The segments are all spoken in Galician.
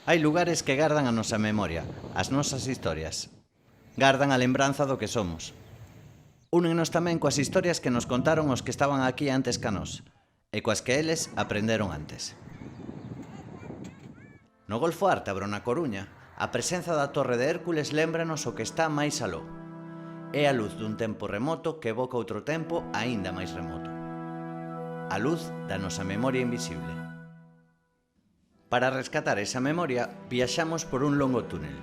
Hai lugares que gardan a nosa memoria, as nosas historias. Gardan a lembranza do que somos. Únennos tamén coas historias que nos contaron os que estaban aquí antes ca nós, e coas que eles aprenderon antes. No Golfo Ártabro, na Coruña, a presenza da Torre de Hércules lémbranos o que está máis aló. É a luz dun tempo remoto que evoca outro tempo aínda máis remoto. A luz da nosa memoria invisible. Para rescatar esa memoria, viaxamos por un longo túnel.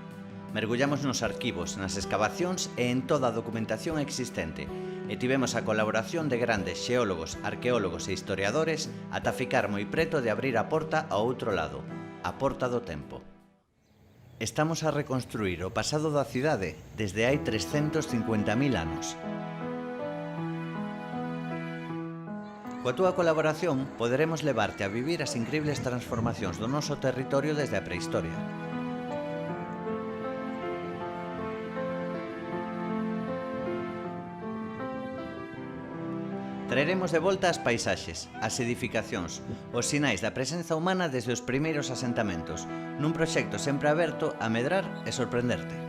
Mergullamos nos arquivos, nas escavacións e en toda a documentación existente, e tivemos a colaboración de grandes xeólogos, arqueólogos e historiadores ata ficar moi preto de abrir a porta ao outro lado, a porta do tempo. Estamos a reconstruir o pasado da cidade desde hai 350.000 anos. Coa túa colaboración poderemos levarte a vivir as incribles transformacións do noso territorio desde a prehistoria. Traeremos de volta as paisaxes, as edificacións, os sinais da presenza humana desde os primeiros asentamentos, nun proxecto sempre aberto a medrar e sorprenderte.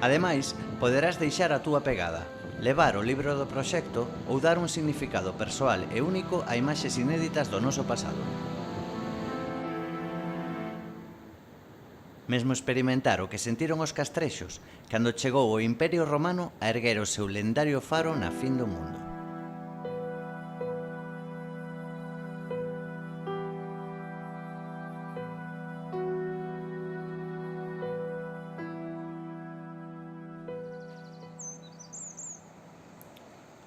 Ademais, poderás deixar a túa pegada, levar o libro do proxecto ou dar un significado persoal e único a imaxes inéditas do noso pasado. Mesmo experimentar o que sentiron os castrexos cando chegou o Imperio Romano a erguer o seu lendario faro na fin do mundo.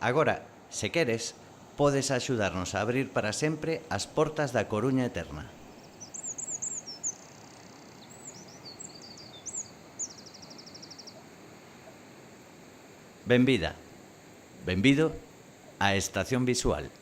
Agora, se queres, podes axudarnos a abrir para sempre as portas da Coruña Eterna. Benvida, benvido á Estación Visual.